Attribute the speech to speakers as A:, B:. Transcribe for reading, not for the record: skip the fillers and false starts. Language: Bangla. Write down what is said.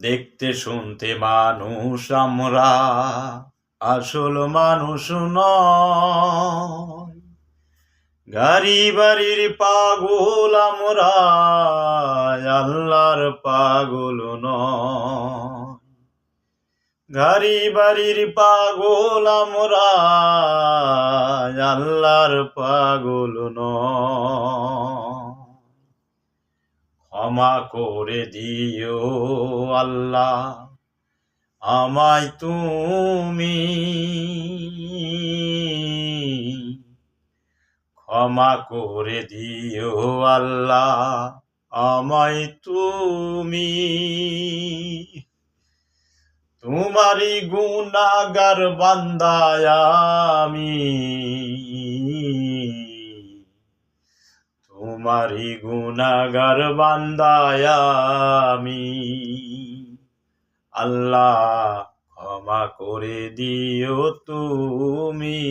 A: দেখতে শুনতে মানুষ আমরা, আসল মানুষ নয়। গাড়ি বাড়ির পাগল আমরা, আল্লাহর পাগল নয়। গাড়ি বাড়ির পাগল আমরা, আল্লাহর পাগল নয়। ক্ষমা করে দিও আল্লাহ আমায় তুমি, ক্ষমা করে দিও আল্লাহ আমায় তুমি। তোমারই গুনাহগার বান্দা আমি, তোমারই গুনাহগার বান্দা আমি। আল্লাহ ক্ষমা করে দিও তুমি।